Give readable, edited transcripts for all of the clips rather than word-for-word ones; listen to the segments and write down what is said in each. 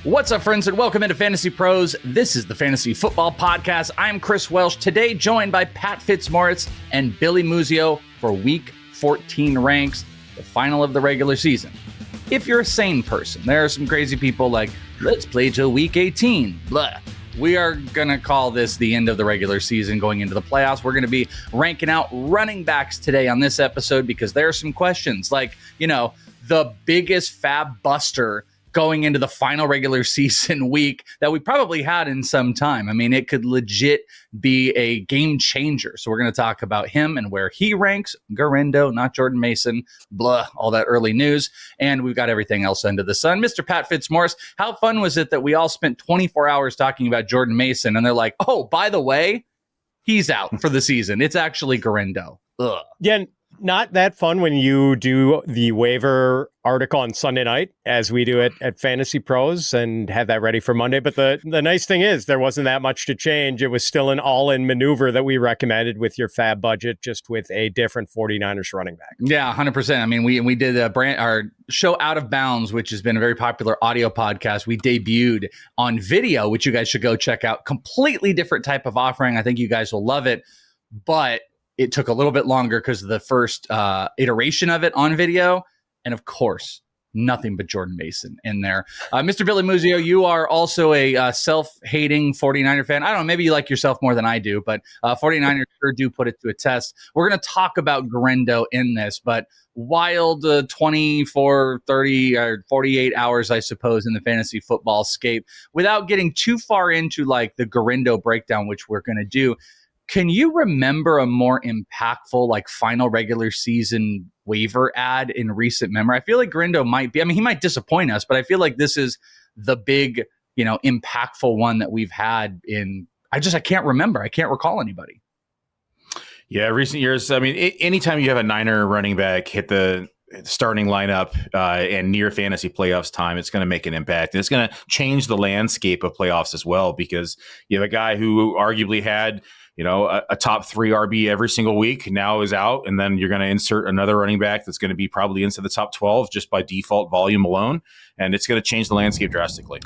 What's up, friends, and welcome into Fantasy Pros. This is the Fantasy Football Podcast. I'm Chris Welsh, today joined by Pat Fitzmaurice and Billy Muzio for Week 14 ranks, the final of the regular season. If you're a sane person, there are some crazy people like, let's play till Week 18, blah. We are going to call this the end of the regular season going into the playoffs. We're going to be ranking out running backs today on this episode because there are some questions like, the biggest fab buster going into the final regular season week that we probably had in some time. I mean, it could legit be a game changer. So we're going to talk about him and where he ranks. Guerendo, not Jordan Mason, blah, all that early news. And we've got everything else under the sun. Mr. Pat Fitzmaurice, how fun was it that we all spent 24 hours talking about Jordan Mason and they're like, oh, by the way, he's out for the season. It's actually Guerendo. Ugh. Yeah, not that fun when you do the waiver article on Sunday night, as we do it at Fantasy Pros, and have that ready for Monday. But the nice thing is there wasn't that much to change. It was still an all-in maneuver that we recommended with your fab budget, just with a different 49ers running back. Yeah, 100%. I mean, we did our show Out of Bounds, which has been a very popular audio podcast. We debuted on video, which you guys should go check out. Completely different type of offering. I think you guys will love it. But it took a little bit longer because of the first iteration of it on video. And of course, nothing but Jordan Mason in there. Mr. Billy Muzio, you are also a self-hating 49er fan. I don't know, maybe you like yourself more than I do, but 49ers sure do put it to a test. We're going to talk about Guerendo in this, but wild 24, 30, or 48 hours, I suppose, in the fantasy football scape. Without getting too far into like the Guerendo breakdown, which we're going to do, can you remember a more impactful, like final regular season waiver ad in recent memory? I feel like Guerendo might be. I mean, he might disappoint us, but I feel like this is the big, impactful one that we've had in. I can't remember. I can't recall anybody. Yeah, recent years. I mean, anytime you have a Niner running back hit the starting lineup and near fantasy playoffs time, it's going to make an impact. And it's going to change the landscape of playoffs as well, because you have a guy who arguably had a top 3 RB every single week now is out. And then you're going to insert another running back that's going to be probably into the top 12 just by default volume alone. And it's going to change the landscape drastically.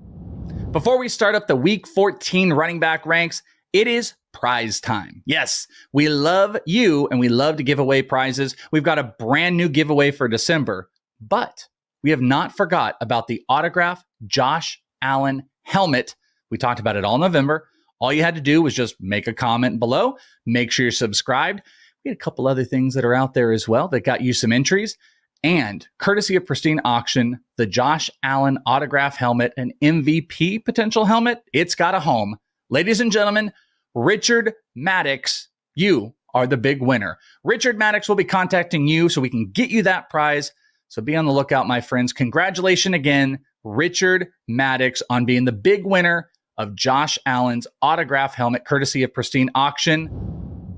Before we start up the Week 14 running back ranks, it is prize time. Yes, we love you and we love to give away prizes. We've got a brand new giveaway for December, but we have not forgot about the autograph Josh Allen helmet. We talked about it all November. All you had to do was just make a comment below. Make sure you're subscribed. We had a couple other things that are out there as well that got you some entries. And courtesy of Pristine Auction, the Josh Allen autograph helmet, an MVP potential helmet, it's got a home. Ladies and gentlemen, Richard Maddox, you are the big winner. Richard Maddox will be contacting you so we can get you that prize. So be on the lookout, my friends. Congratulations again, Richard Maddox, on being the big winner of Josh Allen's autograph helmet, courtesy of Pristine Auction.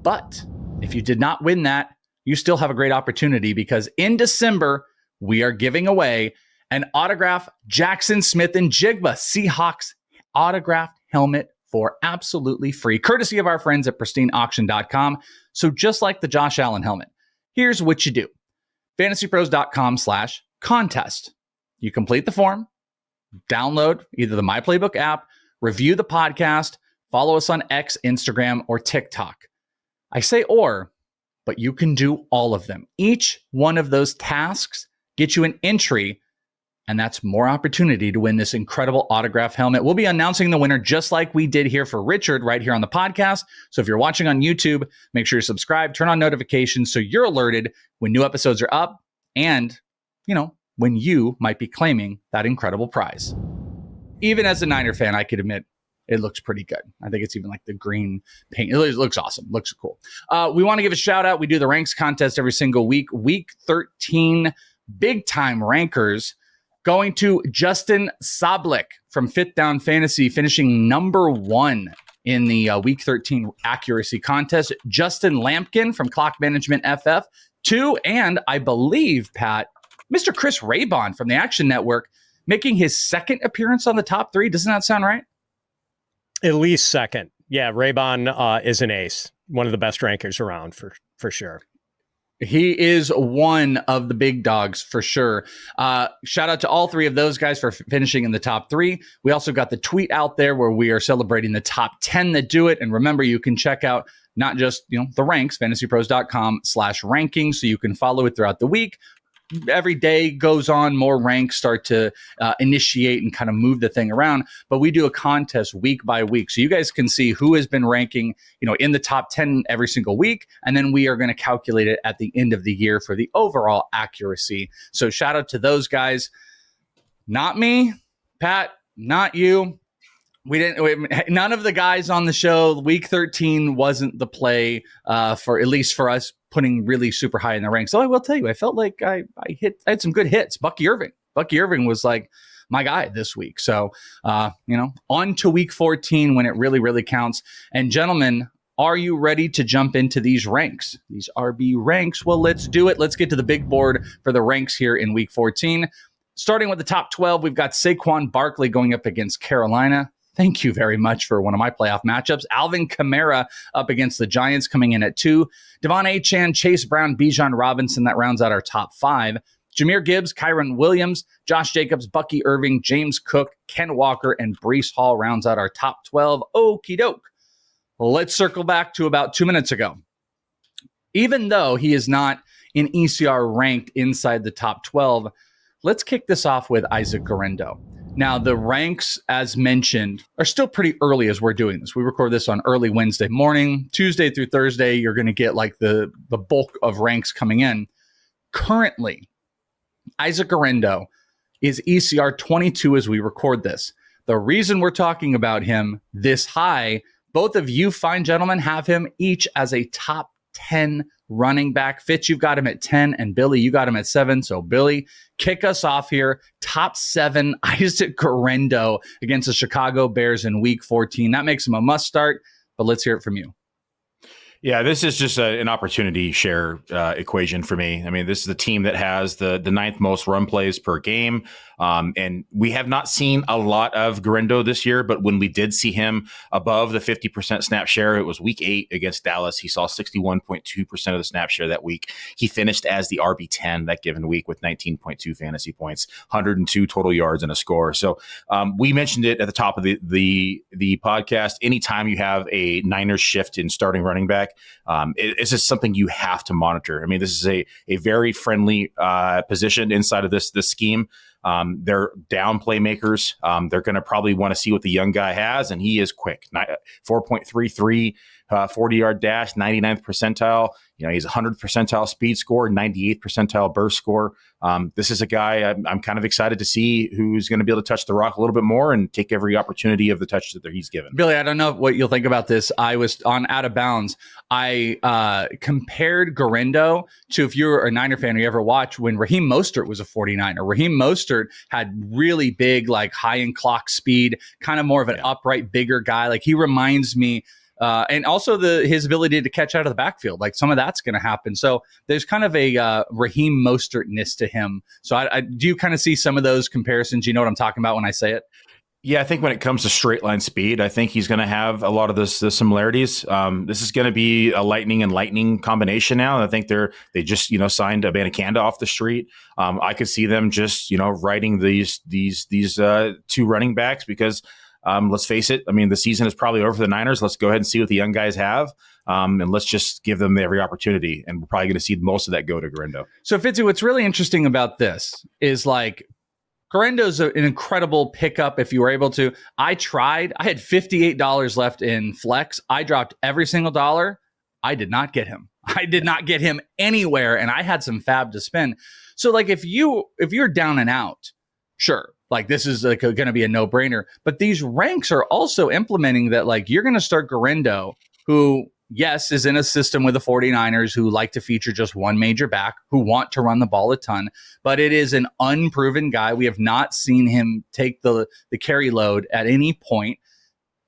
But if you did not win that, you still have a great opportunity, because in December, we are giving away an autograph Jackson Smith-Njigba Seahawks autographed helmet for absolutely free, courtesy of our friends at pristineauction.com. So just like the Josh Allen helmet, here's what you do. fantasypros.com/contest. You complete the form, download either the My Playbook app, review the podcast, follow us on X, Instagram, or TikTok. I say but you can do all of them. Each one of those tasks gets you an entry, and that's more opportunity to win this incredible autograph helmet. We'll be announcing the winner just like we did here for Richard right here on the podcast. So if you're watching on YouTube, make sure you're subscribed, turn on notifications so you're alerted when new episodes are up and, when you might be claiming that incredible prize. Even as a Niner fan, I could admit it looks pretty good. I think it's even like the green paint. It looks awesome. Looks cool. We want to give a shout out. We do the ranks contest every single week. Week 13 big time rankers going to Justin Sablik from Fifth Down Fantasy, finishing number 1 in the Week 13 accuracy contest. Justin Lampkin from Clock Management FF 2, and I believe, Pat, Mr. Chris Raybon from the Action Network, making his second appearance on the top 3. Doesn't that sound right? At least second. Yeah, Raybon is an ace. One of the best rankers around for sure. He is one of the big dogs for sure. Shout out to all three of those guys for finishing in the top 3. We also got the tweet out there where we are celebrating the top 10 that do it. And remember, you can check out not just the ranks, fantasypros.com/ranking, so you can follow it throughout the week. Every day goes on, more ranks start to initiate and kind of move the thing around. But we do a contest week by week, so you guys can see who has been ranking, in the top 10 every single week, and then we are going to calculate it at the end of the year for the overall accuracy. So shout out to those guys. Not me, Pat. Not you. None of the guys on the show. Week 13 wasn't the play for at least for us putting really super high in the ranks. So I will tell you, I felt like I had some good hits. Bucky Irving was like my guy this week. So on to week 14 when it really, really counts. And gentlemen, are you ready to jump into these ranks? These RB ranks? Well, let's do it. Let's get to the big board for the ranks here in week 14. Starting with the top 12, we've got Saquon Barkley going up against Carolina. Thank you very much for one of my playoff matchups. Alvin Kamara up against the Giants coming in at 2. Devon Achane, Chase Brown, Bijan Robinson, that rounds out our top 5. Jahmyr Gibbs, Kyron Williams, Josh Jacobs, Bucky Irving, James Cook, Ken Walker, and Breece Hall rounds out our top 12. Okie doke. Let's circle back to about 2 minutes ago. Even though he is not in ECR ranked inside the top 12, let's kick this off with Isaac Guerendo. Now, the ranks, as mentioned, are still pretty early as we're doing this. We record this on early Wednesday morning. Tuesday through Thursday, you're going to get like the bulk of ranks coming in. Currently, Isaac Guerendo is ECR 22 as we record this. The reason we're talking about him this high, both of you fine gentlemen have him each as a top 10 running back. Fitz, you've got him at 10, and Billy, you got him at 7. So Billy, kick us off here. Top 7, Isaac Guerendo against the Chicago Bears in week 14. That makes him a must start, but let's hear it from you. Yeah, this is just an opportunity share equation for me. I mean, this is the team that has the ninth most run plays per game. And we have not seen a lot of Guerendo this year, but when we did see him above the 50% snap share, it was week 8 against Dallas. He saw 61.2% of the snap share that week. He finished as the RB10 that given week with 19.2 fantasy points, 102 total yards and a score. So we mentioned it at the top of the podcast. Anytime you have a Niners shift in starting running back, it's just something you have to monitor. I mean, this is a very friendly position inside of this scheme. They're down playmakers. They're going to probably want to see what the young guy has, and he is quick. 4.33, 40-yard dash, 99th percentile. He's 100th percentile speed score, 98th percentile burst score. This is a guy I'm kind of excited to see who's going to be able to touch the rock a little bit more and take every opportunity of the touch that he's given. Billy, I don't know what you'll think about this. I was on Out of Bounds. I compared Guerendo to, if you're a Niner fan, you ever watch when Raheem Mostert was a 49er. Raheem Mostert had really big, like high-end clock speed, kind of more of an upright, bigger guy. Like he reminds me. And also his ability to catch out of the backfield, like some of that's going to happen. So there's kind of a Raheem Mostertness to him. So I do you kind of see some of those comparisons? You know what I'm talking about when I say it? Yeah, I think when it comes to straight line speed, I think he's going to have a lot of the similarities. This is going to be a lightning and lightning combination now. I think they just signed a Abanikanda off the street. I could see them just riding these two running backs because. Let's face it. I mean, the season is probably over for the Niners. Let's go ahead and see what the young guys have. And let's just give them every opportunity. And we're probably going to see most of that go to Guerendo. So, Fitzy, what's really interesting about this is like Guerendo's an incredible pickup if you were able to. I tried. I had $58 left in Flex. I dropped every single dollar. I did not get him. I did not get him anywhere. And I had some fab to spend. So, like, if you're down and out, sure. Like this is like going to be a no-brainer. But these ranks are also implementing that like you're going to start Guerendo, who, yes, is in a system with the 49ers who like to feature just one major back, who want to run the ball a ton. But it is an unproven guy. We have not seen him take the carry load at any point.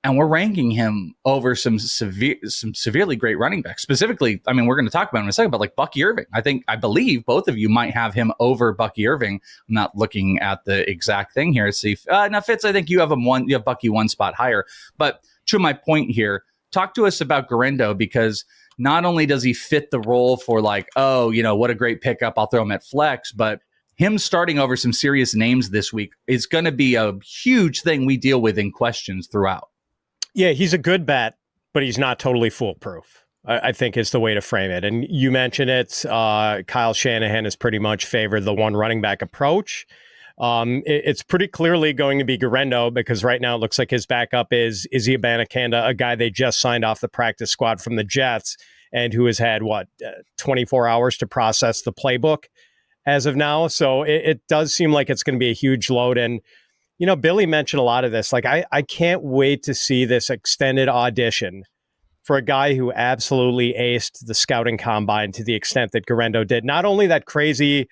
And we're ranking him over some severely great running backs. Specifically, I mean, we're going to talk about him in a second, but like Bucky Irving. I believe both of you might have him over Bucky Irving. I'm not looking at the exact thing here to see. Now, Fitz, I think you have you have Bucky one spot higher. But to my point here, talk to us about Guerendo because not only does he fit the role for like, oh, what a great pickup, I'll throw him at flex, but him starting over some serious names this week is going to be a huge thing we deal with in questions throughout. Yeah, he's a good bet, but he's not totally foolproof, I think is the way to frame it. And you mentioned it, Kyle Shanahan has pretty much favored the one running back approach. It's pretty clearly going to be Guerendo because right now it looks like his backup is Isiah Pacheco, a guy they just signed off the practice squad from the Jets and who has had, 24 hours to process the playbook as of now. So it does seem like it's going to be a huge load. And, Billy mentioned a lot of this. Like, I can't wait to see this extended audition for a guy who absolutely aced the scouting combine to the extent that Guerendo did. Not only that crazy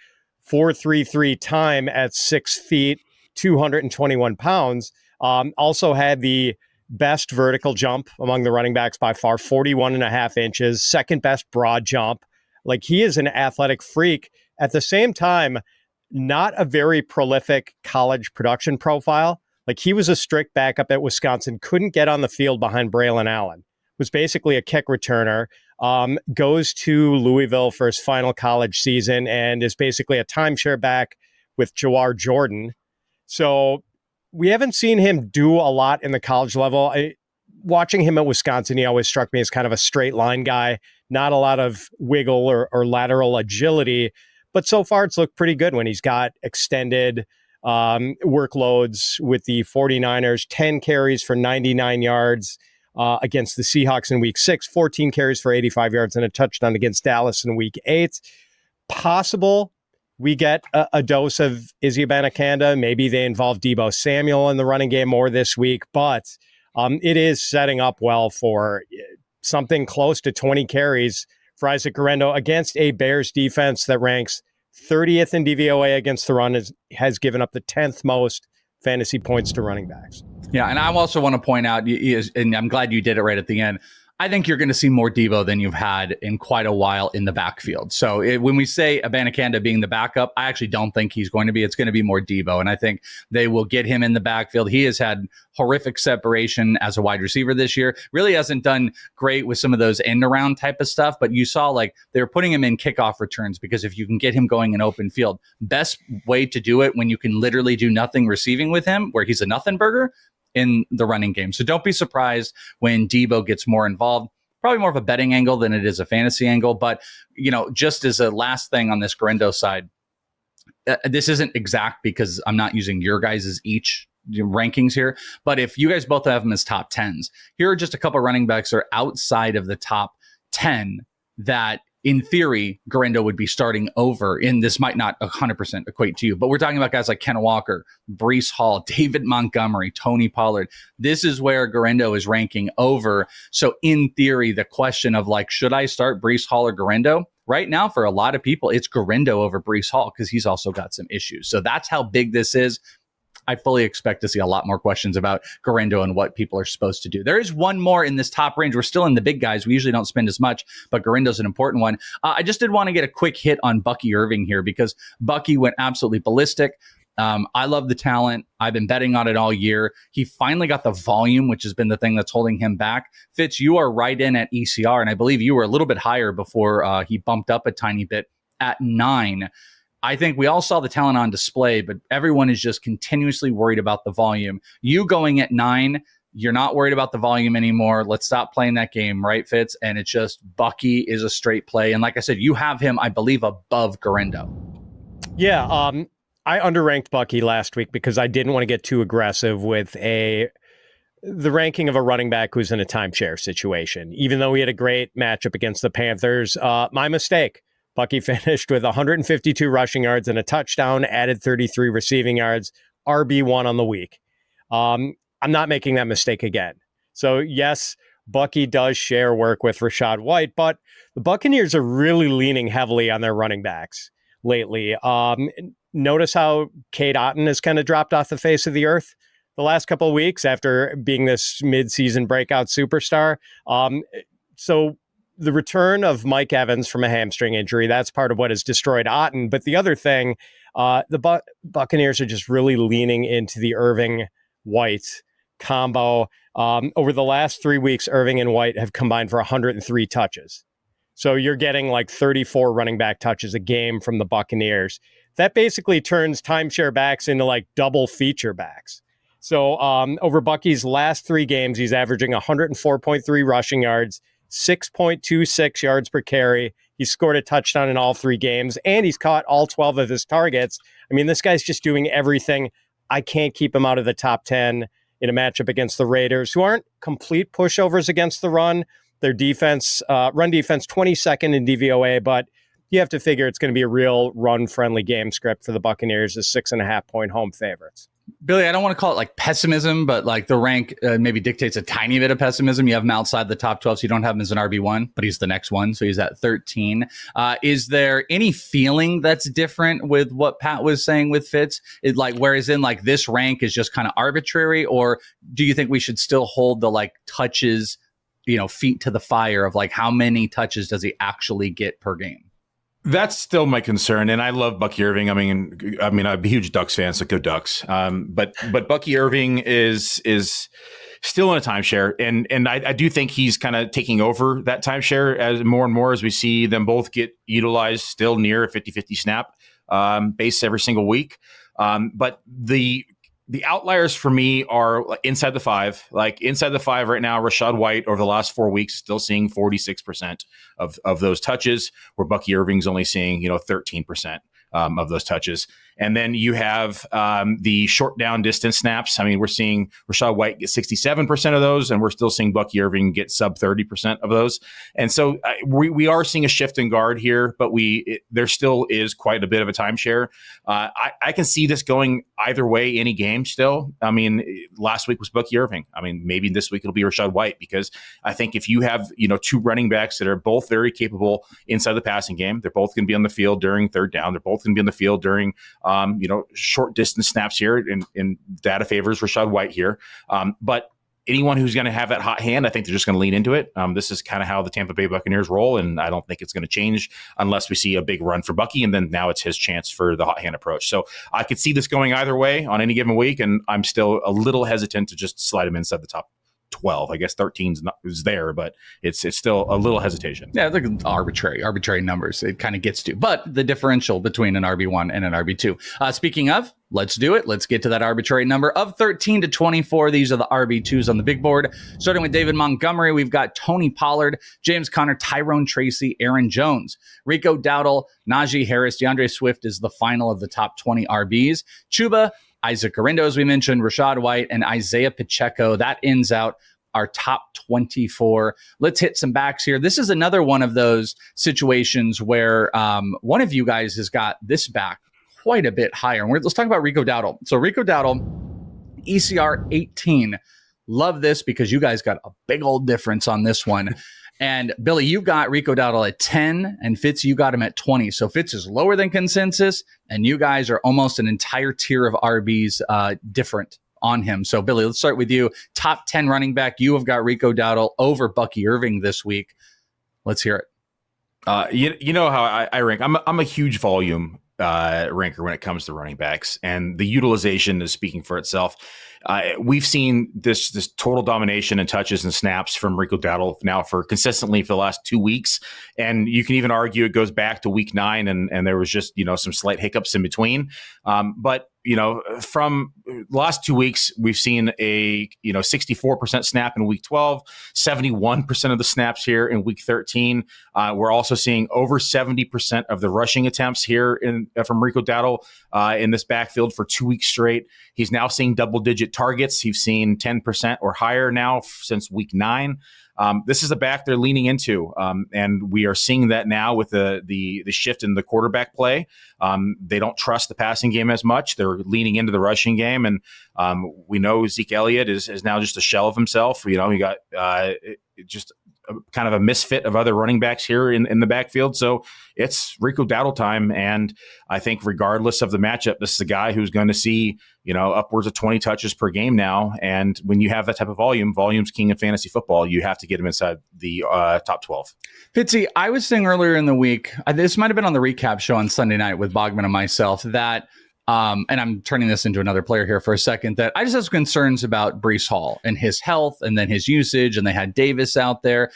4.33 time at 6 feet, 221 pounds, also had the best vertical jump among the running backs by far, 41.5 inches, second best broad jump. Like, he is an athletic freak. At the same time, not a very prolific college production profile. Like, he was a strict backup at Wisconsin, couldn't get on the field behind Braylon Allen, was basically a kick returner, goes to Louisville for his final college season and is basically a timeshare back with Jawar Jordan. So we haven't seen him do a lot in the college level. Watching him at Wisconsin, he always struck me as kind of a straight line guy, not a lot of wiggle or lateral agility. But so far, it's looked pretty good when he's got extended workloads with the 49ers, 10 carries for 99 yards against the Seahawks in week 6, 14 carries for 85 yards and a touchdown against Dallas in week 8. Possible we get a dose of Isiah Pacheco. Maybe they involve Deebo Samuel in the running game more this week, but it is setting up well for something close to 20 carries for Isaac Guerendo against a Bears defense that ranks 30th in DVOA against the run, has given up the 10th most fantasy points to running backs. Yeah, and I also want to point out, and I'm glad you did it right at the end, I think you're going to see more Deebo than you've had in quite a while in the backfield. So when we say Abanikanda being the backup, I actually don't think he's going to be. It's going to be more Deebo, and I think they will get him in the backfield. He has had horrific separation as a wide receiver this year. Really hasn't done great with some of those end around type of stuff, but you saw like they were putting him in kickoff returns because if you can get him going in open field, best way to do it when you can literally do nothing receiving with him, where he's a nothing burger, in the running game. So don't be surprised when Deebo gets more involved. Probably more of a betting angle than it is a fantasy angle. But, just as a last thing on this Guerendo side, this isn't exact because I'm not using your guys' each rankings here. But if you guys both have them as top 10s, here are just a couple of running backs that are outside of the top 10 that in theory, Guerendo would be starting over, and this might not 100% equate to you, but we're talking about guys like Ken Walker, Breece Hall, David Montgomery, Tony Pollard. This is where Guerendo is ranking over. So in theory, the question of like, should I start Breece Hall or Guerendo? Right now, for a lot of people, it's Guerendo over Breece Hall because he's also got some issues. So that's how big this is. I fully expect to see a lot more questions about Guerendo and what people are supposed to do. There is one more in this top range. We're still in the big guys. We usually don't spend as much, but Guerendo's an important one. I just did want to get a quick hit on Bucky Irving here because Bucky went absolutely ballistic. I love the talent. I've been betting on it all year. He finally got the volume, which has been the thing that's holding him back. Fitz, you are right in at ECR, and I believe you were a little bit higher before he bumped up a tiny bit at 9. I think we all saw the talent on display, but everyone is just continuously worried about the volume. You going at 9, you're not worried about the volume anymore. Let's stop playing that game, right, Fitz? And it's just Bucky is a straight play. And like I said, you have him, I believe, above Guerendo. Yeah, I underranked Bucky last week because I didn't want to get too aggressive with the ranking of a running back who's in a timeshare situation. Even though he had a great matchup against the Panthers, my mistake. Bucky finished with 152 rushing yards and a touchdown, added 33 receiving yards, RB1 on the week. I'm not making that mistake again. So yes, Bucky does share work with Rachaad White, but the Buccaneers are really leaning heavily on their running backs lately. Notice how Cade Otton has kind of dropped off the face of the earth the last couple of weeks after being this midseason breakout superstar. So the return of Mike Evans from a hamstring injury, that's part of what has destroyed Otton. But the other thing, the Buccaneers are just really leaning into the Irving-White combo. Over the last 3 weeks, Irving and White have combined for 103 touches So you're getting like 34 running back touches a game from the Buccaneers. That basically turns timeshare backs into like double feature backs. So over Bucky's last 3 games, he's averaging 104.3 rushing yards, 6.26 yards per carry. He's scored a touchdown in all 3 games, and he's caught all 12 of his targets. I mean, this guy's just doing everything. I can't keep him out of the top 10 in a matchup against the Raiders, who aren't complete pushovers against the run. Their defense, run defense, 22nd in DVOA, but you have to figure it's going to be a real run-friendly game script for the Buccaneers as 6.5-point home favorites. Billy, I don't want to call it like pessimism, but like the rank maybe dictates a tiny bit of pessimism. You have him outside the top 12, so you don't have him as an RB1, but he's the next one, so he's at 13. Is there any feeling that's different with what Pat was saying with Fitz? Is like, whereas in like this rank is just kind of arbitrary, or do you think we should still hold the like touches, feet to the fire of like how many touches does he actually get per game? That's still my concern, and I love Bucky Irving. I mean, I'm a huge Ducks fan, so go Ducks. But Bucky Irving is still in a timeshare, and I do think he's kind of taking over that timeshare as more and more as we see them both get utilized still near a 50-50 snap base every single week. But the outliers for me are inside the 5. Like inside the 5 right now, Rachaad White over the last 4 weeks still seeing 46% of those touches, where Bucky Irving's only seeing 13% of those touches. And then you have the short down distance snaps. I mean, we're seeing Rachaad White get 67% of those, and we're still seeing Bucky Irving get sub 30% of those. And so we are seeing a shift in guard here, but there still is quite a bit of a timeshare. I can see this going either way any game still. I mean, last week was Bucky Irving. I mean, maybe this week it'll be Rachaad White, because I think if you have 2 running backs that are both very capable inside the passing game, they're both going to be on the field during third down. They're both going to be on the field during short distance snaps here, and data favors Rachaad White here. But anyone who's going to have that hot hand, I think they're just going to lean into it. This is kind of how the Tampa Bay Buccaneers roll, and I don't think it's going to change unless we see a big run for Bucky, and then now it's his chance for the hot hand approach. So I could see this going either way on any given week, and I'm still a little hesitant to just slide him inside the top 12. I guess 13 is there, but it's still a little hesitation. Yeah, look at arbitrary numbers. It kind of gets to, but the differential between an RB1 and an RB2. Speaking of, let's do it. Let's get to that arbitrary number of 13 to 24. These are the RB2s on the big board. Starting with David Montgomery, we've got Tony Pollard, James Conner, Tyrone Tracy, Aaron Jones, Rico Dowdle, Najee Harris, DeAndre Swift is the final of the top 20 RBs. Chuba, Isaac Guerendo, as we mentioned, Rachaad White, and Isiah Pacheco. That ends out our top 24. Let's hit some backs here. This is another one of those situations where one of you guys has got this back quite a bit higher. And let's talk about Rico Dowdle. So Rico Dowdle, ECR 18. Love this because you guys got a big old difference on this one. And Billy, you got Rico Dowdle at 10, and Fitz, you got him at 20. So Fitz is lower than consensus, and you guys are almost an entire tier of RBs different on him. So Billy, let's start with you. Top 10 running back. You have got Rico Dowdle over Bucky Irving this week. Let's hear it. You know how I rank. I'm a huge volume ranker when it comes to running backs, and the utilization is speaking for itself. We've seen this total domination and touches and snaps from Rico Dowdle now for consistently for the last 2 weeks, and you can even argue it goes back to week 9, and there was just some slight hiccups in between. But from the last 2 weeks, we've seen a 64% snap in week 12, 71% of the snaps here in week 13. We're also seeing over 70% of the rushing attempts here from Rico Dowdle in this backfield for 2 weeks straight. He's now seeing double-digit targets. He's seen 10% or higher now since week 9. This is a back they're leaning into, and we are seeing that now with the shift in the quarterback play. They don't trust the passing game as much. They're leaning into the rushing game, and we know Zeke Elliott is now just a shell of himself. He got just kind of a misfit of other running backs here in the backfield. So it's Rico Dowdle time, and I think regardless of the matchup, this is a guy who's going to see upwards of 20 touches per game now. And when you have that type of volume's king in fantasy football. You have to get him inside the top 12. Fitzy, I was saying earlier in the week, this might have been on the recap show on Sunday night with Bogman and myself, that and I'm turning this into another player here for a second, that I just have some concerns about Breece Hall and his health and then his usage, and they had Davis out there.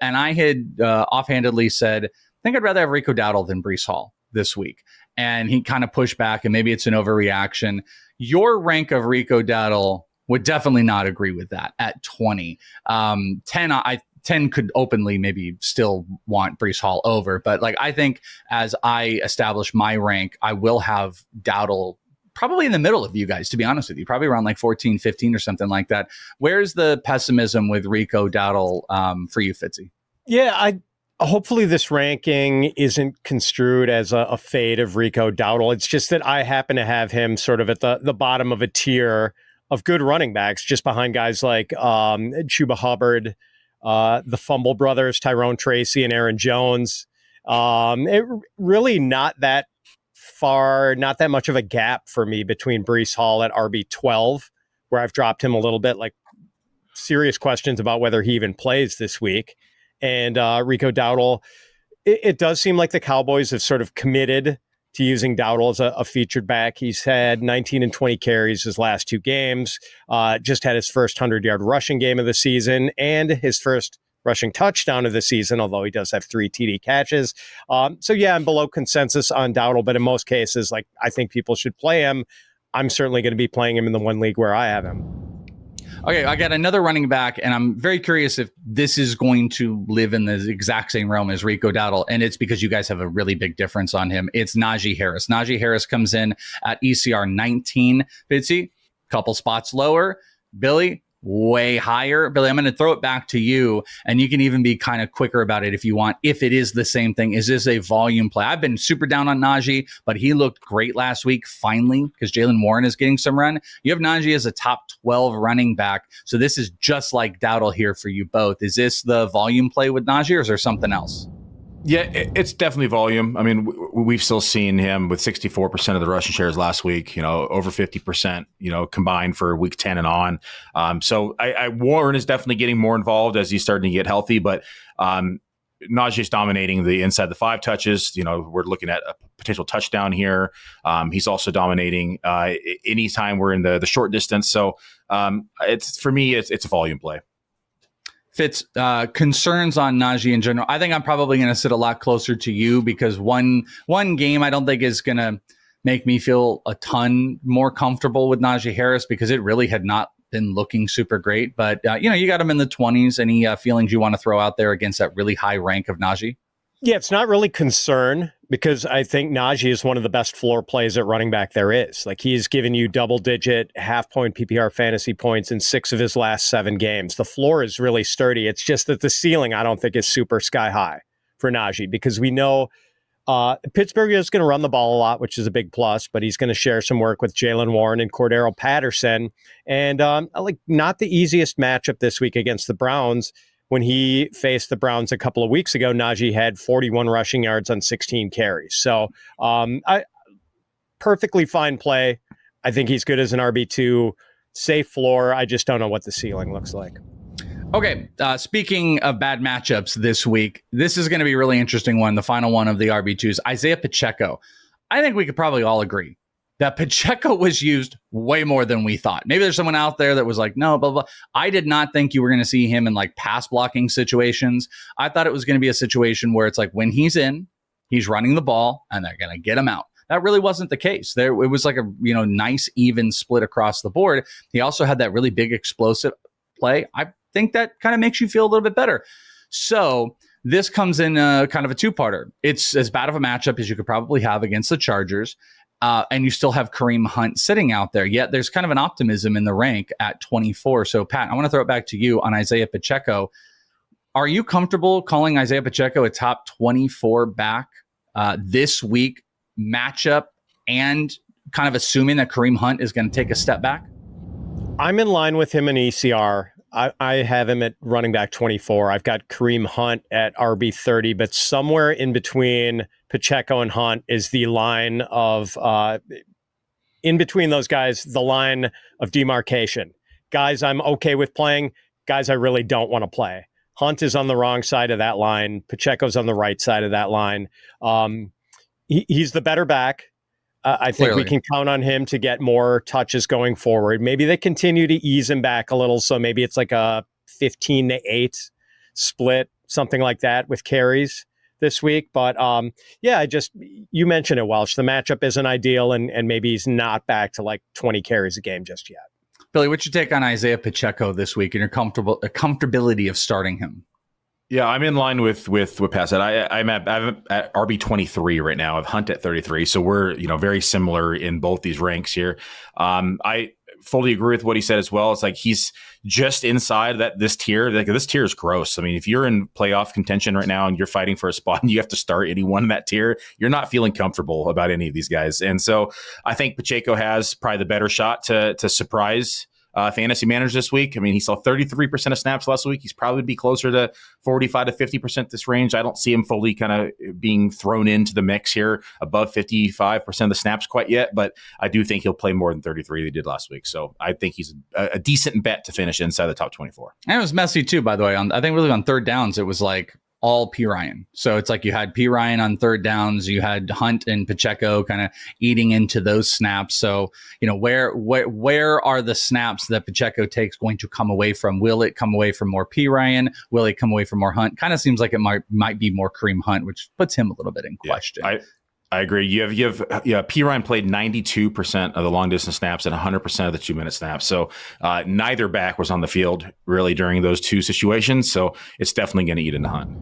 And I had offhandedly said, I think I'd rather have Rico Dowdle than Breece Hall this week. And he kind of pushed back, and maybe it's an overreaction. Your rank of Rico Dowdle would definitely not agree with that at 20. 10 could openly maybe still want Breece Hall over. But like, I think as I establish my rank, I will have Dowdle probably in the middle of you guys, to be honest with you, probably around like 14, 15 or something like that. Where's the pessimism with Rico Dowdle for you, Fitzy? Yeah, hopefully this ranking isn't construed as a fade of Rico Dowdle. It's just that I happen to have him sort of at the bottom of a tier of good running backs, just behind guys like Chuba Hubbard, the Fumble brothers, Tyrone Tracy and Aaron Jones. It really not that far, not that much of a gap for me between Breece Hall at RB12, where I've dropped him a little bit, like serious questions about whether he even plays this week. And Rico Dowdle, it does seem like the Cowboys have sort of committed to using Dowdle as a featured back. He's had 19 and 20 carries his last 2 games, just had his first 100-yard rushing game of the season and his first rushing touchdown of the season, although he does have 3 TD catches. So yeah, I'm below consensus on Dowdle, but in most cases, like, I think people should play him. I'm certainly going to be playing him in the one league where I have him. Okay, I got another running back, and I'm very curious if this is going to live in the exact same realm as Rico Dowdle, and it's because you guys have a really big difference on him. It's Najee Harris. Najee Harris comes in at ECR 19. Fitzy, couple spots lower. Billy, way higher. Billy, I'm going to throw it back to you, and you can even be kind of quicker about it if you want, if it is the same thing. Is this a volume play? I've been super down on Najee, but he looked great last week, finally, because Jalen Warren is getting some run. You have Najee as a top 12 running back, so this is just like Dowdle here for you both. Is this the volume play with Najee, or is there something else? Yeah, it's definitely volume. I mean, we've still seen him with 64% of the rushing shares last week, over 50%, combined for week 10 and on. So Warren is definitely getting more involved as he's starting to get healthy, but Najee's dominating the inside the 5 touches. We're looking at a potential touchdown here. He's also dominating anytime we're in the short distance. So for me, it's a volume play. Fitz, concerns on Najee in general. I think I'm probably going to sit a lot closer to you because one game I don't think is going to make me feel a ton more comfortable with Najee Harris because it really had not been looking super great. But, you got him in the 20s. Any feelings you want to throw out there against that really high rank of Najee? Yeah, it's not really concern because I think Najee is one of the best floor plays at running back there is. Like, he's given you double-digit half-point PPR fantasy points in 6 of his last 7 games. The floor is really sturdy. It's just that the ceiling, I don't think, is super sky-high for Najee because we know Pittsburgh is going to run the ball a lot, which is a big plus, but he's going to share some work with Jalen Warren and Cordero Patterson. And not the easiest matchup this week against the Browns. When he faced the Browns a couple of weeks ago, Najee had 41 rushing yards on 16 carries. So perfectly fine play. I think he's good as an RB2, safe floor. I just don't know what the ceiling looks like. Okay, speaking of bad matchups this week, this is going to be a really interesting one, the final one of the RB2s, Isiah Pacheco. I think we could probably all agree that Pacheco was used way more than we thought. Maybe there's someone out there that was like, no, blah, blah. I did not think you were going to see him in like pass blocking situations. I thought it was going to be a situation where it's like when he's in, he's running the ball and they're going to get him out. That really wasn't the case. It was like a nice even split across the board. He also had that really big explosive play. I think that kind of makes you feel a little bit better. So this comes in kind of a 2-parter. It's as bad of a matchup as you could probably have against the Chargers. And you still have Kareem Hunt sitting out there. Yet there's kind of an optimism in the rank at 24. So, Pat, I want to throw it back to you on Isiah Pacheco. Are you comfortable calling Isiah Pacheco a top 24 back this week matchup and kind of assuming that Kareem Hunt is going to take a step back? I'm in line with him in ECR. I have him at running back 24. I've got Kareem Hunt at RB 30, but somewhere in between Pacheco and Hunt is the line of, in between those guys, the line of demarcation. Guys I'm okay with playing, guys I really don't want to play. Hunt is on the wrong side of that line. Pacheco's on the right side of that line. He's the better back. I think we can count on him to get more touches going forward. Maybe they continue to ease him back a little. So maybe it's like a 15-8 split, something like that with carries this week. But you mentioned it, Welsh. The matchup isn't ideal, and maybe he's not back to like 20 carries a game just yet. Billy, what's your take on Isiah Pacheco this week and your comfortability of starting him? Yeah, I'm in line with Pat said. I'm at RB 23 right now. I've Hunt at 33, so we're very similar in both these ranks here. I fully agree with what he said as well. It's like he's just inside this tier. Like, this tier is gross. I mean, if you're in playoff contention right now and you're fighting for a spot and you have to start anyone in that tier, you're not feeling comfortable about any of these guys. And so I think Pacheco has probably the better shot to surprise fantasy managers this week. I mean, he saw 33% of snaps last week. He's probably be closer to 45 to 50% this range. I don't see him fully kind of being thrown into the mix here above 55% of the snaps quite yet, but I do think he'll play more than 33 he did last week. So I think he's a decent bet to finish inside the top 24. And it was messy too, by the way. I think really on third downs, it was like all P. Ryan. So it's like you had P. Ryan on third downs, you had Hunt and Pacheco kind of eating into those snaps. So, where are the snaps that Pacheco takes going to come away from? Will it come away from more P. Ryan? Will it come away from more Hunt? Kind of seems like it might be more Kareem Hunt, which puts him a little bit in question. I agree. You have P. Ryan played 92% of the long distance snaps and 100% of the 2-minute snaps. So neither back was on the field really during those two situations. So it's definitely going to eat into Hunt.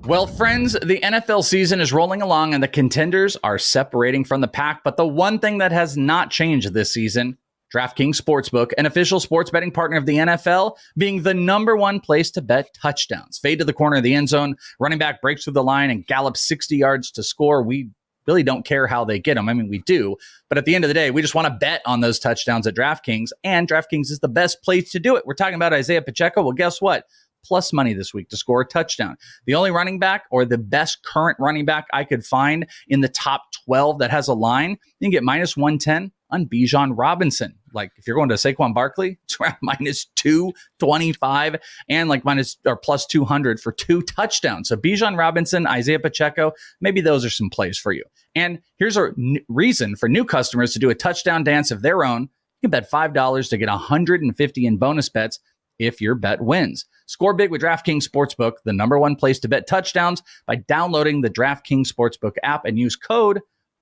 Well, friends, the NFL season is rolling along and the contenders are separating from the pack. But the one thing that has not changed this season, DraftKings Sportsbook, an official sports betting partner of the NFL, being the number one place to bet touchdowns. Fade to the corner of the end zone, running back breaks through the line and gallops 60 yards to score. We really don't care how they get them. I mean, we do. But at the end of the day, we just want to bet on those touchdowns at DraftKings, and DraftKings is the best place to do it. We're talking about Isiah Pacheco. Well, guess what? Plus money this week to score a touchdown. The only running back, or the best current running back I could find in the top 12 that has a line, you can get minus 110 on Bijan Robinson. Like, if you're going to Saquon Barkley, it's around minus 225 and like minus or plus 200 for 2 touchdowns. So Bijan Robinson, Isiah Pacheco, maybe those are some plays for you. And here's a reason for new customers to do a touchdown dance of their own. You can bet $5 to get $150 in bonus bets if your bet wins. Score big with DraftKings Sportsbook, the number one place to bet touchdowns, by downloading the DraftKings Sportsbook app and use code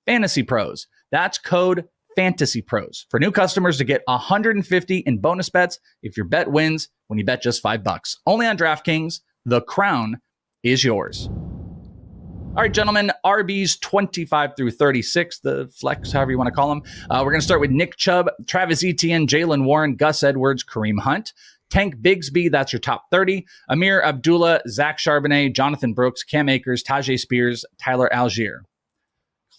FantasyPros. That's code FantasyPros for new customers to get $150 in bonus bets if your bet wins when you bet just $5. Only on DraftKings. The crown is yours. All right, gentlemen, RBs 25 through 36, the flex, however you want to call them. We're going to start with Nick Chubb, Travis Etienne, Jalen Warren, Gus Edwards, Kareem Hunt. Tank Bigsby, that's your top 30. Amir Abdullah, Zach Charbonnet, Jonathan Brooks, Cam Akers, Tajay Spears, Tyler Algier.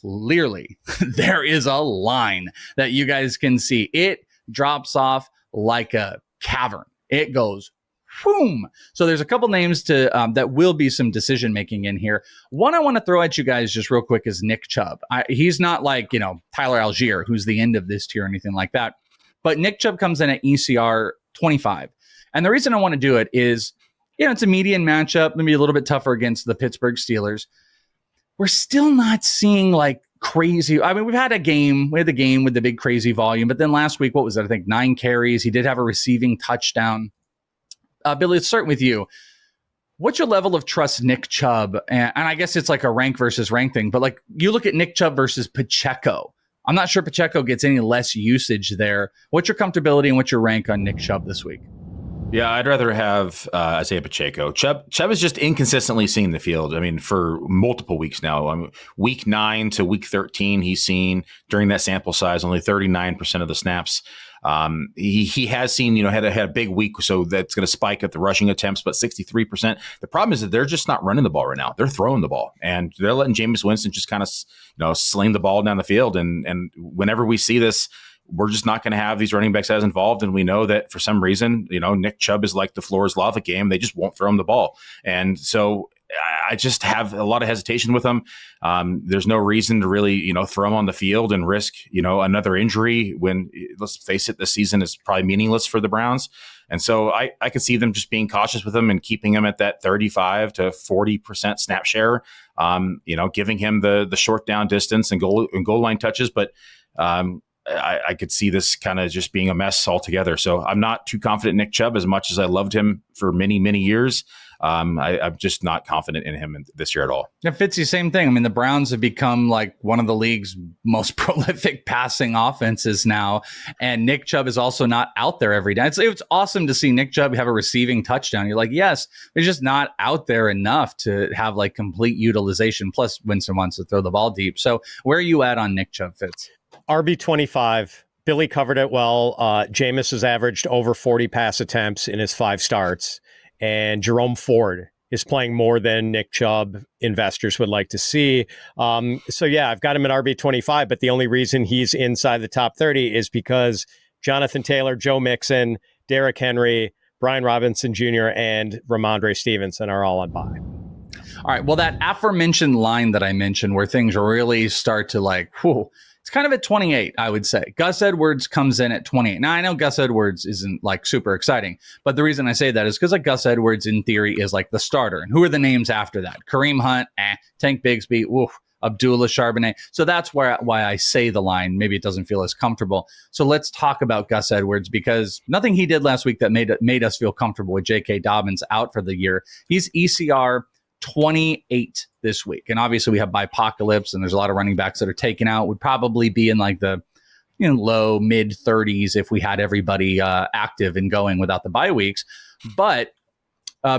Clearly, there is a line that you guys can see. It drops off like a cavern. It goes boom. So there's a couple names to that will be some decision making in here. One I want to throw at you guys just real quick is Nick Chubb. He's not like Tyler Algier, who's the end of this tier or anything like that. But Nick Chubb comes in at ECR 25. And the reason I want to do it is, it's a median matchup, maybe a little bit tougher against the Pittsburgh Steelers. We're still not seeing like crazy. I mean, we had the game with the big crazy volume, but then last week, what was it? I think 9 carries. He did have a receiving touchdown. Billy, let's start with you. What's your level of trust Nick Chubb? And I guess it's like a rank versus rank thing, but like you look at Nick Chubb versus Pacheco. I'm not sure Pacheco gets any less usage there. What's your comfortability and what's your rank on Nick Chubb this week? Yeah, I'd rather have Isiah Pacheco. Chubb is just inconsistently seeing the field. I mean, for multiple weeks now. Week 9 to week 13, he's seen during that sample size only 39% of the snaps. He has seen, had a big week, so that's going to spike at the rushing attempts, but 63%. The problem is that they're just not running the ball right now. They're throwing the ball, and they're letting Jameis Winston just kind of, sling the ball down the field. And whenever we see this, we're just not going to have these running backs as involved. And we know that for some reason, Nick Chubb is like the floor is lava game. They just won't throw him the ball. And so I just have a lot of hesitation with him. There's no reason to really, throw him on the field and risk, another injury when, let's face it, this season is probably meaningless for the Browns. And so I could see them just being cautious with him and keeping him at that 35 to 40% snap share. giving him the short down distance and goal line touches. But I could see this kind of just being a mess altogether. So I'm not too confident in Nick Chubb as much as I loved him for many, many years. I'm just not confident in him this year at all. Yeah, Fitzy, same thing. I mean, the Browns have become like one of the league's most prolific passing offenses now. And Nick Chubb is also not out there every day. It's awesome to see Nick Chubb have a receiving touchdown. You're like, yes, he's just not out there enough to have like complete utilization. Plus, Winston wants to throw the ball deep. So where are you at on Nick Chubb, Fitz? RB25. Billy covered it well. Jameis has averaged over 40 pass attempts in his 5 starts. And Jerome Ford is playing more than Nick Chubb investors would like to see. So yeah, I've got him at RB25, but the only reason he's inside the top 30 is because Jonathan Taylor, Joe Mixon, Derrick Henry, Brian Robinson Jr., and Ramondre Stevenson are all on bye. All right. Well, that aforementioned line that I mentioned where things really start to like, whew, it's kind of at 28, I would say. Gus Edwards comes in at 28. Now, I know Gus Edwards isn't like super exciting, but the reason I say that is because like Gus Edwards in theory is like the starter. And who are the names after that? Kareem Hunt, Tank Bigsby, Abdullah Charbonnet. So that's why I say the line. Maybe it doesn't feel as comfortable. So let's talk about Gus Edwards because nothing he did last week that made us feel comfortable with J.K. Dobbins out for the year. He's ECR 28 this week. And obviously we have Bipocalypse and there's a lot of running backs that are taken out. Would probably be in like the low mid 30s if we had everybody active and going without the bye weeks. But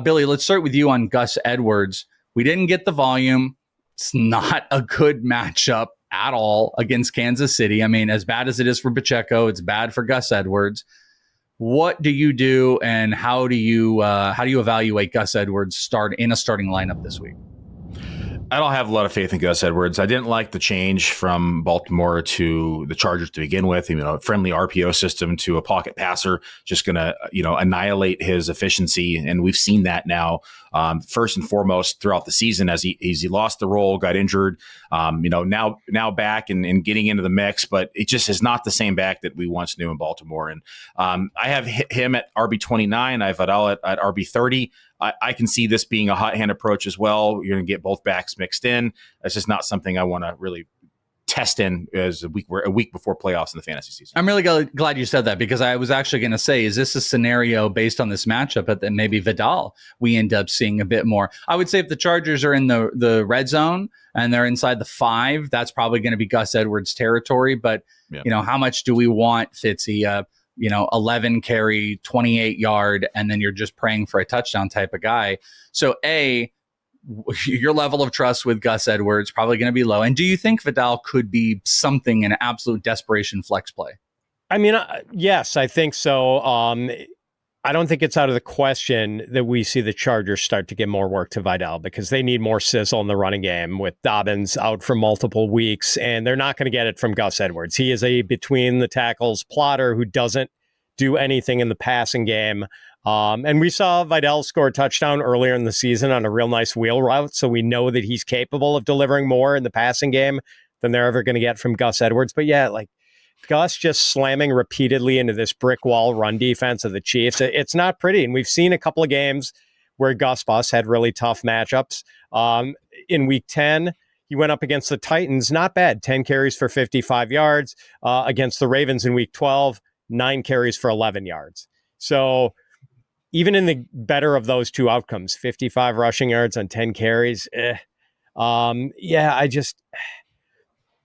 Billy, let's start with you on Gus Edwards. We didn't get the volume. It's not a good matchup at all against Kansas City. I mean, as bad as it is for Pacheco, it's bad for Gus Edwards. What do you do, and how do you evaluate Gus Edwards in a starting lineup this week? I don't have a lot of faith in Gus Edwards. I didn't like the change from Baltimore to the Chargers to begin with. A friendly RPO system to a pocket passer, just going to annihilate his efficiency, and we've seen that now. First and foremost throughout the season as he lost the role, got injured. Now back and getting into the mix, but it just is not the same back that we once knew in Baltimore. And I have him at RB29. I have Vidal at RB30. I can see this being a hot hand approach as well. You're going to get both backs mixed in. That's just not something I want to really test in as a week before playoffs in the fantasy season. I'm really glad you said that because I was actually going to say, is this a scenario based on this matchup that then maybe Vidal we end up seeing a bit more? I would say if the Chargers are in the red zone and they're inside the 5, that's probably going to be Gus Edwards territory. But how much do we want Fitzy? 11 carry, 28 yard, and then you're just praying for a touchdown type of guy. So your level of trust with Gus Edwards probably going to be low. And do you think Vidal could be something in an absolute desperation flex play? I mean, yes, I think so. I don't think it's out of the question that we see the Chargers start to get more work to Vidal because they need more sizzle in the running game with Dobbins out for multiple weeks, and they're not going to get it from Gus Edwards. He is a between the tackles plotter who doesn't do anything in the passing game. And we saw Vidal score a touchdown earlier in the season on a real nice wheel route, so we know that he's capable of delivering more in the passing game than they're ever going to get from Gus Edwards. But yeah, like Gus just slamming repeatedly into this brick wall run defense of the Chiefs. It's not pretty. And we've seen a couple of games where Gus Bus had really tough matchups. In week 10, he went up against the Titans. Not bad. 10 carries for 55 yards. Against the Ravens in week 12, 9 carries for 11 yards. So even in the better of those two outcomes, 55 rushing yards on 10 carries.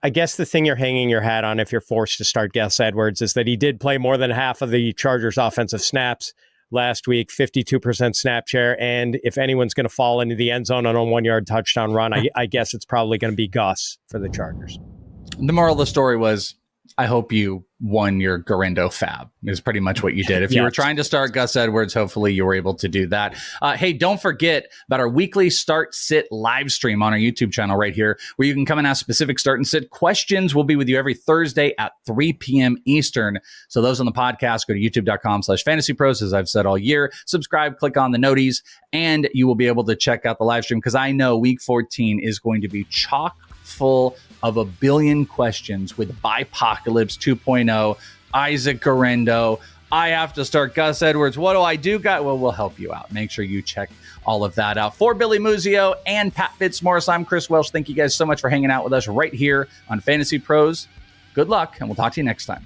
I guess the thing you're hanging your hat on if you're forced to start Gus Edwards is that he did play more than half of the Chargers offensive snaps last week, 52% snap share. And if anyone's going to fall into the end zone on a 1-yard touchdown run, I guess it's probably going to be Gus for the Chargers. The moral of the story was, I hope you won your Guerendo fab is pretty much what you did. If you were trying to start Gus Edwards, hopefully you were able to do that. Hey, don't forget about our weekly Start Sit live stream on our YouTube channel right here, where you can come and ask specific start and sit questions. We'll be with you every Thursday at 3 p.m. Eastern. So those on the podcast, go to youtube.com/fantasypros, as I've said all year. Subscribe, click on the noties, and you will be able to check out the live stream because I know week 14 is going to be chock full of a billion questions with Bipocalypse 2.0, Isaac Guerendo, I have to start Gus Edwards. What do I do? Well, we'll help you out. Make sure you check all of that out. For Billy Muzio and Pat Fitzmaurice, I'm Chris Welsh. Thank you guys so much for hanging out with us right here on Fantasy Pros. Good luck, and we'll talk to you next time.